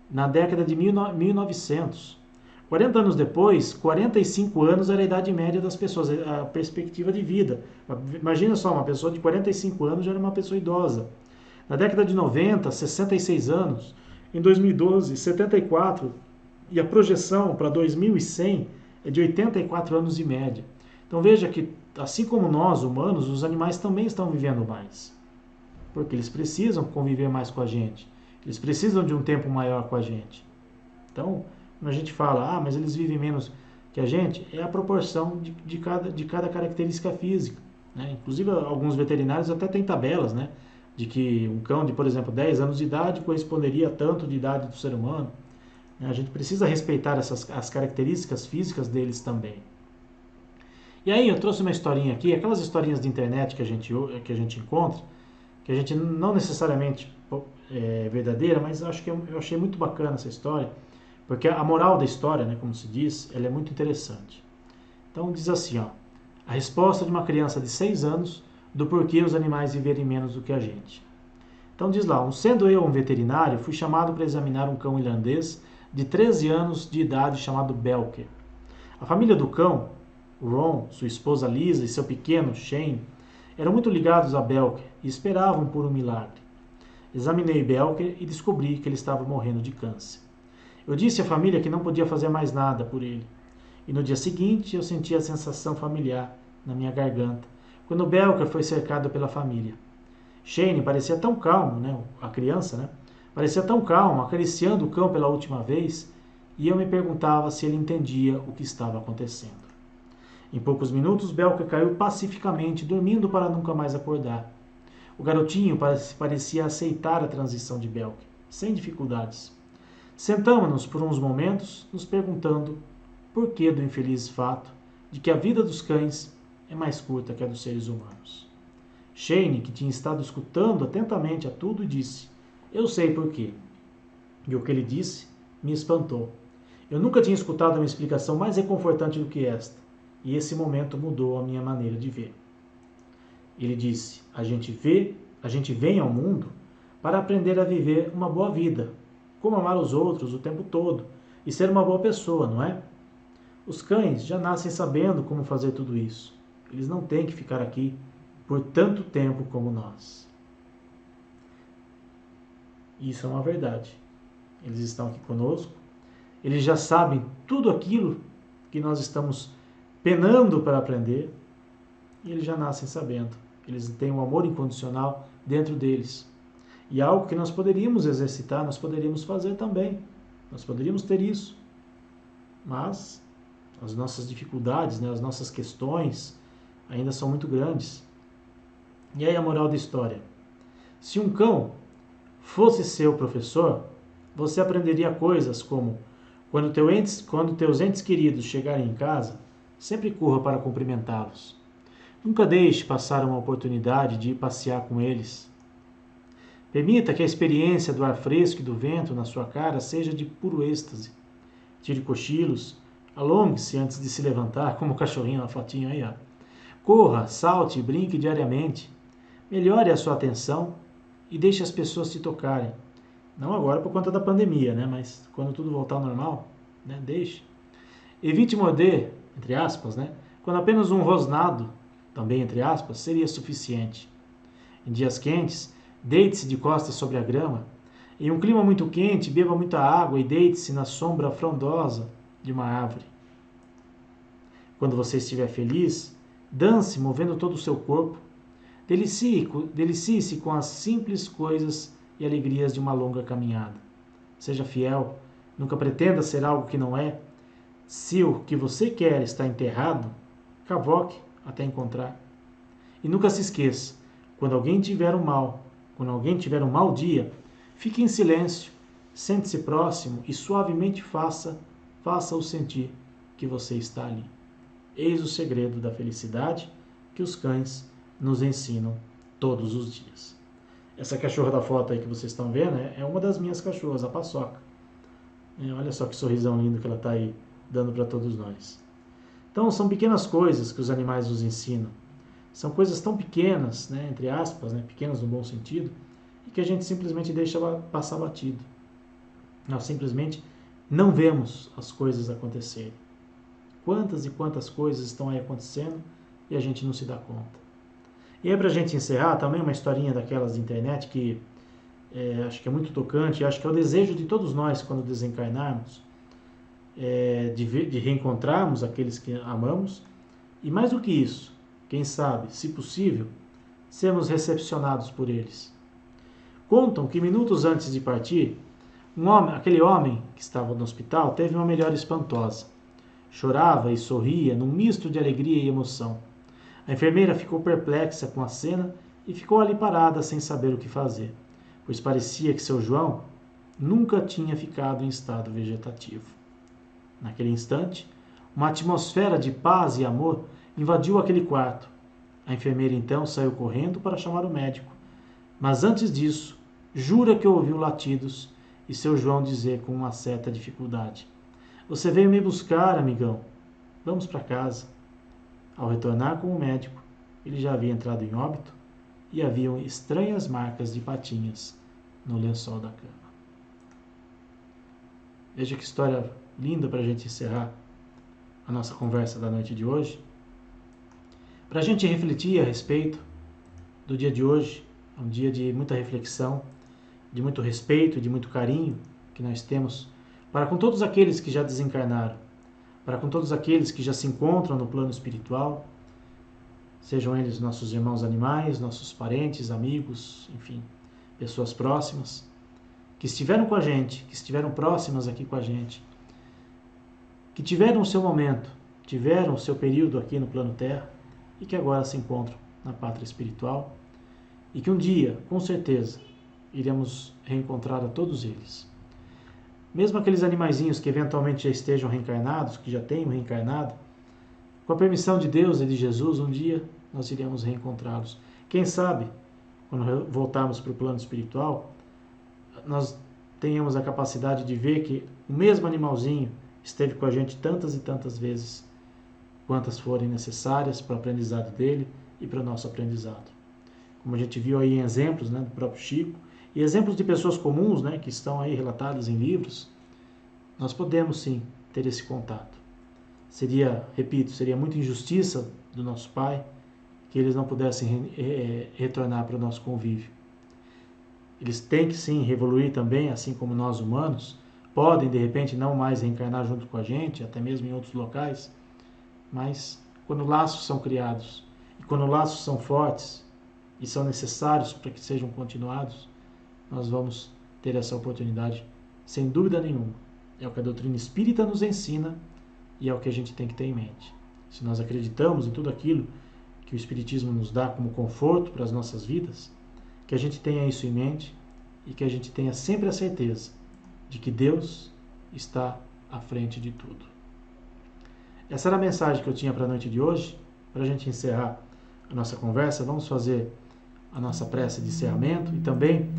na década de 1900. 40 anos depois, 45 anos era a idade média das pessoas, a perspectiva de vida. Imagina só, uma pessoa de 45 anos já era uma pessoa idosa. Na década de 90, 66 anos. Em 2012, 74. E a projeção para 2100 é de 84 anos de média. Então veja que, assim como nós, humanos, os animais também estão vivendo mais. Porque eles precisam conviver mais com a gente. Eles precisam de um tempo maior com a gente. Então, quando a gente fala, mas eles vivem menos que a gente, é a proporção de cada característica física. Né? Inclusive, alguns veterinários até têm tabelas, né? De que um cão de, por exemplo, 10 anos de idade corresponderia a tanto de idade do ser humano. A gente precisa respeitar as características físicas deles também. E aí eu trouxe uma historinha aqui, aquelas historinhas de internet que a gente encontra, que a gente não necessariamente é verdadeira, mas eu achei muito bacana essa história, porque a moral da história, né, como se diz, ela é muito interessante. Então diz assim, ó, a resposta de uma criança de 6 anos do porquê os animais viverem menos do que a gente. Então diz lá, sendo eu um veterinário, fui chamado para examinar um cão irlandês de 13 anos de idade chamado Belker. A família do cão, Ron, sua esposa Lisa e seu pequeno Shane, eram muito ligados a Belker e esperavam por um milagre. Examinei Belker e descobri que ele estava morrendo de câncer. Eu disse à família que não podia fazer mais nada por ele. E no dia seguinte eu senti a sensação familiar na minha garganta, quando Belker foi cercado pela família. Shane parecia tão calmo, né, a criança, né? Parecia tão calmo, acariciando o cão pela última vez, e eu me perguntava se ele entendia o que estava acontecendo. Em poucos minutos, Belker caiu pacificamente, dormindo para nunca mais acordar. O garotinho parecia aceitar a transição de Belker, sem dificuldades. Sentamos-nos por uns momentos, nos perguntando por que do infeliz fato de que a vida dos cães é mais curta que a dos seres humanos. Shane, que tinha estado escutando atentamente a tudo, disse, eu sei por quê. E o que ele disse me espantou. Eu nunca tinha escutado uma explicação mais reconfortante do que esta, e esse momento mudou a minha maneira de ver. Ele disse, a gente vem ao mundo para aprender a viver uma boa vida, como amar os outros o tempo todo e ser uma boa pessoa, não é? Os cães já nascem sabendo como fazer tudo isso. Eles não têm que ficar aqui por tanto tempo como nós. Isso é uma verdade. Eles estão aqui conosco, eles já sabem tudo aquilo que nós estamos penando para aprender e eles já nascem sabendo. Eles têm um amor incondicional dentro deles. E algo que nós poderíamos exercitar, nós poderíamos fazer também. Nós poderíamos ter isso. Mas as nossas dificuldades, né, as nossas questões ainda são muito grandes. E aí a moral da história. Se um cão fosse seu professor, você aprenderia coisas como quando teus entes queridos chegarem em casa, sempre corra para cumprimentá-los. Nunca deixe passar uma oportunidade de ir passear com eles. Permita que a experiência do ar fresco e do vento na sua cara seja de puro êxtase. Tire cochilos, alongue-se antes de se levantar, como o cachorrinho na fotinho aí, ó. Corra, salte e brinque diariamente. Melhore a sua atenção e deixe as pessoas te tocarem. Não agora por conta da pandemia, né? Mas quando tudo voltar ao normal, né? Deixe. Evite morder, entre aspas, né? Quando apenas um rosnado, também entre aspas, seria suficiente. Em dias quentes, deite-se de costas sobre a grama. Em um clima muito quente, beba muita água e deite-se na sombra frondosa de uma árvore. Quando você estiver feliz, dance movendo todo o seu corpo. Delicie-se com as simples coisas e alegrias de uma longa caminhada. Seja fiel, nunca pretenda ser algo que não é. Se o que você quer está enterrado, cavoque até encontrar. E nunca se esqueça, quando alguém tiver um mau dia, fique em silêncio, sente-se próximo e suavemente faça-o sentir que você está ali. Eis o segredo da felicidade que os cães nos ensinam todos os dias. Essa cachorra da foto aí que vocês estão vendo é uma das minhas cachorras, a Paçoca. Olha só que sorrisão lindo que ela está aí dando para todos nós. Então são pequenas coisas que os animais nos ensinam. São coisas tão pequenas, né, entre aspas, né, pequenas no bom sentido, e que a gente simplesmente deixa passar batido. Nós simplesmente não vemos as coisas acontecerem. Quantas e quantas coisas estão aí acontecendo e a gente não se dá conta. E aí, para a gente encerrar, também uma historinha daquelas de internet que acho que é muito tocante, acho que é o desejo de todos nós quando desencarnarmos, de reencontrarmos aqueles que amamos, e mais do que isso, quem sabe, se possível, sermos recepcionados por eles. Contam que minutos antes de partir, aquele homem que estava no hospital teve uma melhora espantosa. Chorava e sorria num misto de alegria e emoção. A enfermeira ficou perplexa com a cena e ficou ali parada sem saber o que fazer, pois parecia que seu João nunca tinha ficado em estado vegetativo. Naquele instante, uma atmosfera de paz e amor invadiu aquele quarto. A enfermeira então saiu correndo para chamar o médico, mas antes disso, jura que ouviu latidos e seu João dizer com uma certa dificuldade: "Você veio me buscar, amigão. Vamos para casa." Ao retornar com o médico, ele já havia entrado em óbito e haviam estranhas marcas de patinhas no lençol da cama. Veja que história linda para a gente encerrar a nossa conversa da noite de hoje. Para a gente refletir a respeito do dia de hoje, é um dia de muita reflexão, de muito respeito, de muito carinho que nós temos para com todos aqueles que já desencarnaram, para com todos aqueles que já se encontram no plano espiritual, sejam eles nossos irmãos animais, nossos parentes, amigos, enfim, pessoas próximas, que estiveram com a gente, que estiveram próximas aqui com a gente, que tiveram o seu momento, tiveram o seu período aqui no plano Terra e que agora se encontram na pátria espiritual e que um dia, com certeza, iremos reencontrar a todos eles. Mesmo aqueles animaizinhos que eventualmente já estejam reencarnados, que já tenham reencarnado, com a permissão de Deus e de Jesus, um dia nós iremos reencontrá-los. Quem sabe, quando voltarmos para o plano espiritual, nós tenhamos a capacidade de ver que o mesmo animalzinho esteve com a gente tantas e tantas vezes, quantas forem necessárias para o aprendizado dele e para o nosso aprendizado. Como a gente viu aí em exemplos, né, do próprio Chico, e exemplos de pessoas comuns, né, que estão aí relatadas em livros, nós podemos sim ter esse contato. Seria muita injustiça do nosso Pai que eles não pudessem retornar para o nosso convívio. Eles têm que sim evoluir também, assim como nós humanos, podem de repente não mais reencarnar junto com a gente, até mesmo em outros locais, mas quando laços são criados e quando laços são fortes e são necessários para que sejam continuados, nós vamos ter essa oportunidade, sem dúvida nenhuma. É o que a doutrina espírita nos ensina e é o que a gente tem que ter em mente. Se nós acreditamos em tudo aquilo que o Espiritismo nos dá como conforto para as nossas vidas, que a gente tenha isso em mente e que a gente tenha sempre a certeza de que Deus está à frente de tudo. Essa era a mensagem que eu tinha para a noite de hoje. Para a gente encerrar a nossa conversa, vamos fazer a nossa prece de encerramento e também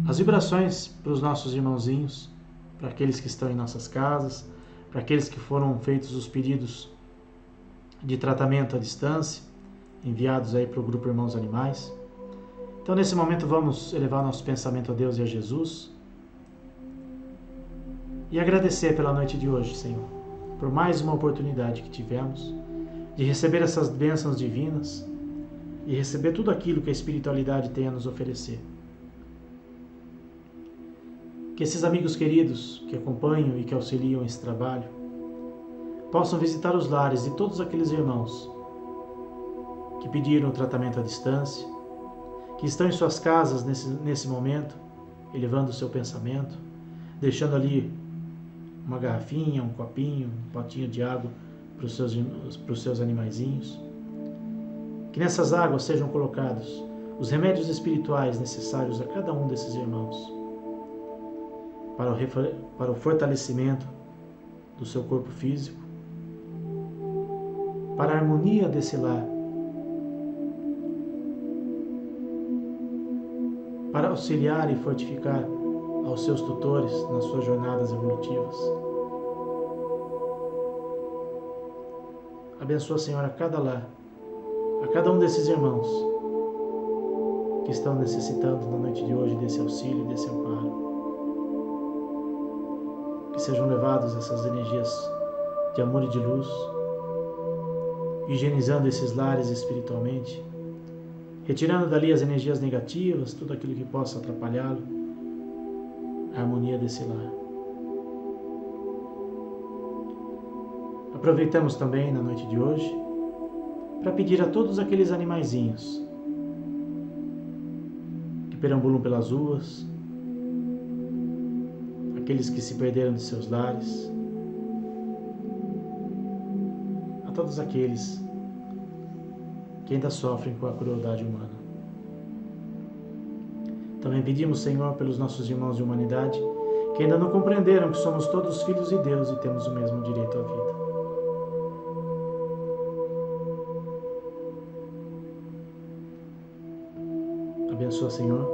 as vibrações para os nossos irmãozinhos, para aqueles que estão em nossas casas, para aqueles que foram feitos os pedidos de tratamento à distância, enviados aí para o grupo Irmãos Animais. Então, nesse momento, vamos elevar nosso pensamento a Deus e a Jesus e agradecer pela noite de hoje, Senhor, por mais uma oportunidade que tivemos de receber essas bênçãos divinas e receber tudo aquilo que a espiritualidade tem a nos oferecer. Que esses amigos queridos que acompanham e que auxiliam esse trabalho possam visitar os lares de todos aqueles irmãos que pediram o tratamento à distância, que estão em suas casas nesse momento, elevando o seu pensamento, deixando ali uma garrafinha, um copinho, um potinho de água para os seus animaizinhos. Que nessas águas sejam colocados os remédios espirituais necessários a cada um desses irmãos, para o fortalecimento do seu corpo físico, para a harmonia desse lar, para auxiliar e fortificar aos seus tutores nas suas jornadas evolutivas. Abençoa, Senhor, a cada lar, a cada um desses irmãos que estão necessitando na noite de hoje desse auxílio, desse amparo. Que sejam levados essas energias de amor e de luz, higienizando esses lares espiritualmente, retirando dali as energias negativas, tudo aquilo que possa atrapalhá-lo, a harmonia desse lar. Aproveitamos também na noite de hoje para pedir a todos aqueles animaizinhos que perambulam pelas ruas, aqueles que se perderam de seus lares, a todos aqueles que ainda sofrem com a crueldade humana. Também pedimos, Senhor, pelos nossos irmãos de humanidade que ainda não compreenderam que somos todos filhos de Deus e temos o mesmo direito à vida. Abençoa, Senhor,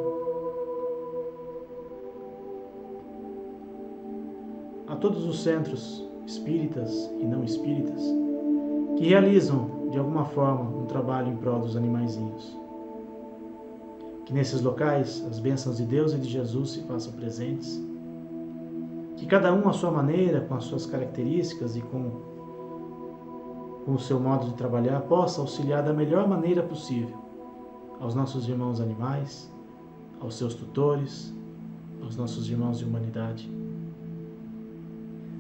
a todos os centros espíritas e não espíritas que realizam, de alguma forma, um trabalho em prol dos animaizinhos. Que nesses locais as bênçãos de Deus e de Jesus se façam presentes. Que cada um à sua maneira, com as suas características e com o seu modo de trabalhar, possa auxiliar da melhor maneira possível aos nossos irmãos animais, aos seus tutores, aos nossos irmãos de humanidade.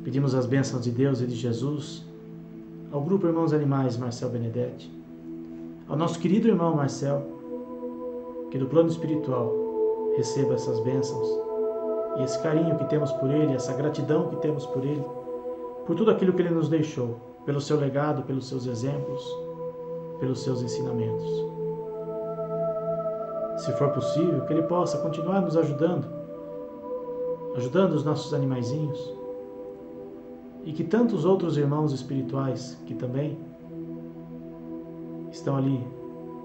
Pedimos as bênçãos de Deus e de Jesus ao grupo Irmãos Animais Marcel Benedetti, ao nosso querido irmão Marcel, que do plano espiritual receba essas bênçãos e esse carinho que temos por ele, essa gratidão que temos por ele, por tudo aquilo que ele nos deixou, pelo seu legado, pelos seus exemplos, pelos seus ensinamentos. Se for possível, que ele possa continuar nos ajudando os nossos animaizinhos, e que tantos outros irmãos espirituais que também estão ali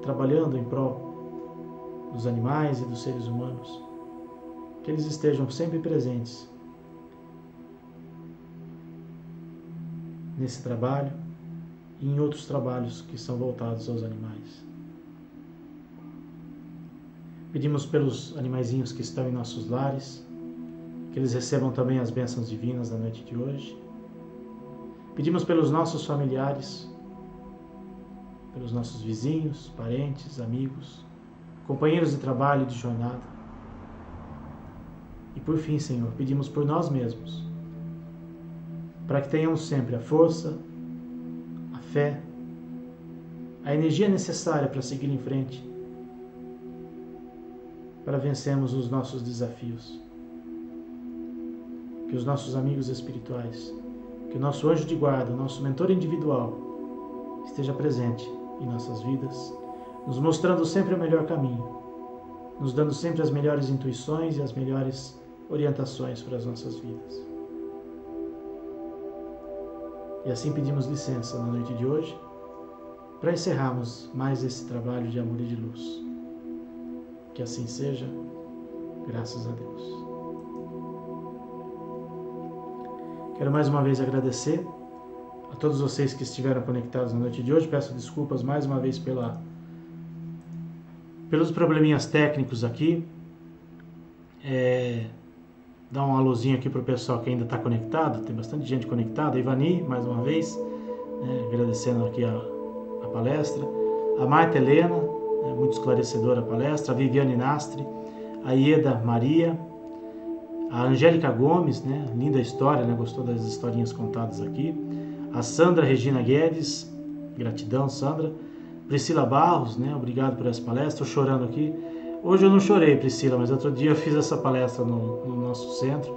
trabalhando em prol dos animais e dos seres humanos, que eles estejam sempre presentes nesse trabalho e em outros trabalhos que são voltados aos animais. Pedimos pelos animaizinhos que estão em nossos lares, que eles recebam também as bênçãos divinas da noite de hoje. Pedimos pelos nossos familiares, pelos nossos vizinhos, parentes, amigos, companheiros de trabalho e de jornada. E por fim, Senhor, pedimos por nós mesmos, para que tenhamos sempre a força, a fé, a energia necessária para seguir em frente, para vencermos os nossos desafios. Que os nossos amigos espirituais, que o nosso anjo de guarda, o nosso mentor individual, esteja presente em nossas vidas, nos mostrando sempre o melhor caminho, nos dando sempre as melhores intuições e as melhores orientações para as nossas vidas. E assim pedimos licença na noite de hoje para encerrarmos mais esse trabalho de amor e de luz. Que assim seja, graças a Deus. Quero mais uma vez agradecer a todos vocês que estiveram conectados na noite de hoje. Peço desculpas mais uma vez pelos probleminhas técnicos aqui. Dar um alôzinho aqui para o pessoal que ainda está conectado. Tem bastante gente conectada. Ivani, mais uma vez, agradecendo aqui a palestra. A Marta Helena, muito esclarecedora a palestra. A Viviane Nastri, a Ieda Maria, a Angélica Gomes, linda história, gostou das historinhas contadas aqui. A Sandra Regina Guedes, gratidão, Sandra. Priscila Barros, obrigado por essa palestra. Estou chorando aqui. Hoje eu não chorei, Priscila, mas outro dia eu fiz essa palestra no nosso centro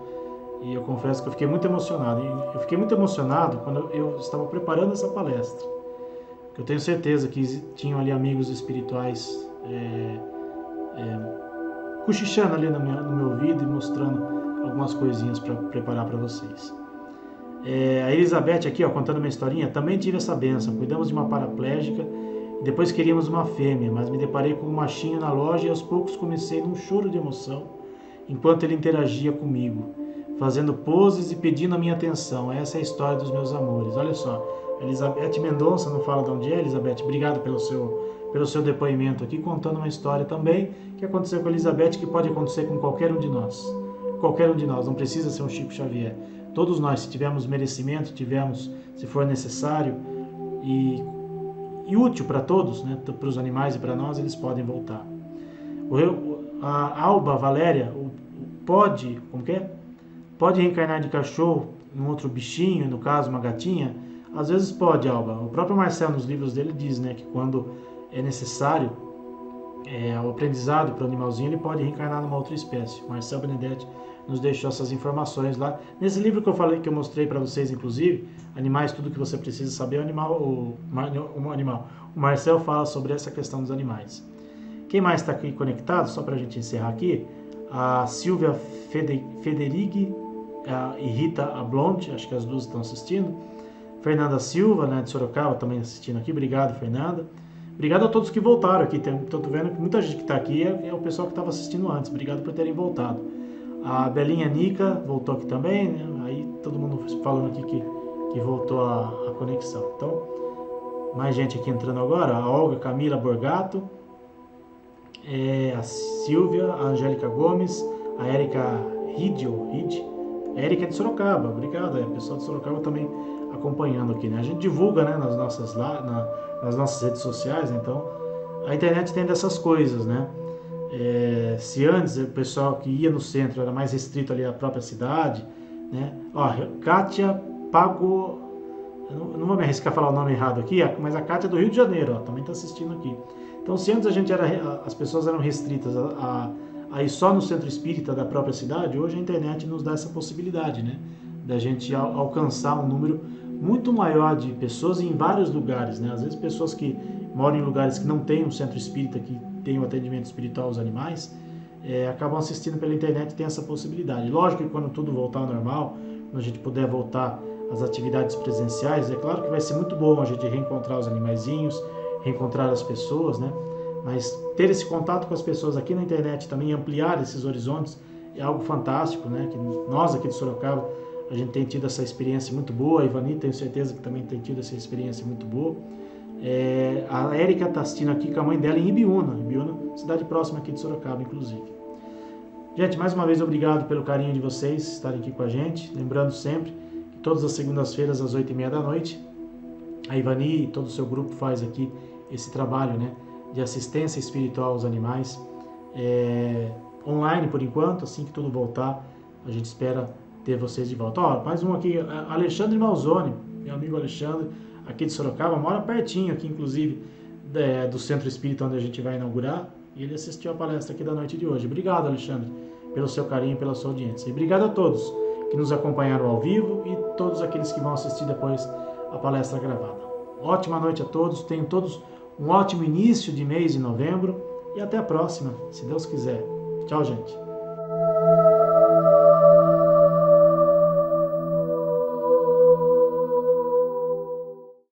e eu confesso que eu fiquei muito emocionado. Eu fiquei muito emocionado quando eu estava preparando essa palestra, porque eu tenho certeza que tinham ali amigos espirituais cochichando ali no meu ouvido e mostrando algumas coisinhas para preparar para vocês. A Elizabeth aqui, contando uma historinha, também tive essa bênção. Cuidamos de uma paraplégica e depois queríamos uma fêmea, mas me deparei com um machinho na loja e aos poucos comecei num choro de emoção enquanto ele interagia comigo, fazendo poses e pedindo a minha atenção. Essa é a história dos meus amores. Olha só, Elizabeth Mendonça, não fala de onde é, Elizabeth, obrigado pelo seu depoimento aqui, contando uma história também que aconteceu com a Elizabeth, que pode acontecer com qualquer um de nós. Qualquer um de nós, não precisa ser um Chico Xavier. Todos nós, se tivermos merecimento, se for necessário e útil para todos, para os animais e para nós, eles podem voltar. A Alba Valéria, pode reencarnar de cachorro num outro bichinho, no caso uma gatinha? Às vezes pode, Alba. O próprio Marcel, nos livros dele, diz que quando é necessário o aprendizado para o animalzinho, ele pode reencarnar numa outra espécie. Marcel Benedetti nos deixou essas informações lá. Nesse livro que eu falei, que eu mostrei para vocês, inclusive, Animais, tudo que você precisa saber, o Marcel fala sobre essa questão dos animais. Quem mais está aqui conectado, só para a gente encerrar aqui, a Silvia Federighi e Rita Ablonte, acho que as duas estão assistindo. Fernanda Silva, de Sorocaba, também assistindo aqui. Obrigado, Fernanda. Obrigado a todos que voltaram aqui. Estou vendo que muita gente que está aqui é o pessoal que estava assistindo antes. Obrigado por terem voltado. A Belinha Nica voltou aqui também. Aí todo mundo falando aqui que voltou a conexão. Então, mais gente aqui entrando agora. A Olga Camila Borgato, a Silvia, a Angélica Gomes, a Érica a Érica é de Sorocaba. Obrigado. O pessoal de Sorocaba também acompanhando aqui. A gente divulga nas nossas redes sociais. Então, a internet tem dessas coisas, se antes o pessoal que ia no centro era mais restrito ali à própria cidade, Kátia Pago, eu não vou me arriscar a falar o nome errado aqui, mas a Kátia é do Rio de Janeiro, também está assistindo aqui. Então, se antes as pessoas eram restritas a ir só no centro espírita da própria cidade, hoje a internet nos dá essa possibilidade, da gente alcançar um número muito maior de pessoas em vários lugares, Às vezes pessoas que moram em lugares que não tem um centro espírita que tem o atendimento espiritual aos animais, acabam assistindo pela internet e tem essa possibilidade. Lógico que quando tudo voltar ao normal, quando a gente puder voltar às atividades presenciais, é claro que vai ser muito bom a gente reencontrar os animaizinhos, reencontrar as pessoas, Mas ter esse contato com as pessoas aqui na internet, também ampliar esses horizontes, é algo fantástico, Que nós aqui de Sorocaba, a gente tem tido essa experiência muito boa. A Ivani, tenho certeza que também tem tido essa experiência muito boa. A Érica está assistindo aqui com a mãe dela em Ibiúna, cidade próxima aqui de Sorocaba, inclusive. Gente, mais uma vez, obrigado pelo carinho de vocês estarem aqui com a gente. Lembrando sempre que todas as segundas-feiras, às 8h30 da noite, a Ivani e todo o seu grupo faz aqui esse trabalho, de assistência espiritual aos animais. Online, por enquanto. Assim que tudo voltar, a gente espera ter vocês de volta. Mais um aqui, Alexandre Malzoni, meu amigo Alexandre, aqui de Sorocaba, mora pertinho aqui, inclusive, do Centro Espírita onde a gente vai inaugurar, e ele assistiu a palestra aqui da noite de hoje. Obrigado, Alexandre, pelo seu carinho e pela sua audiência. E obrigado a todos que nos acompanharam ao vivo e todos aqueles que vão assistir depois a palestra gravada. Ótima noite a todos, tenham todos um ótimo início de mês de novembro e até a próxima, se Deus quiser. Tchau, gente.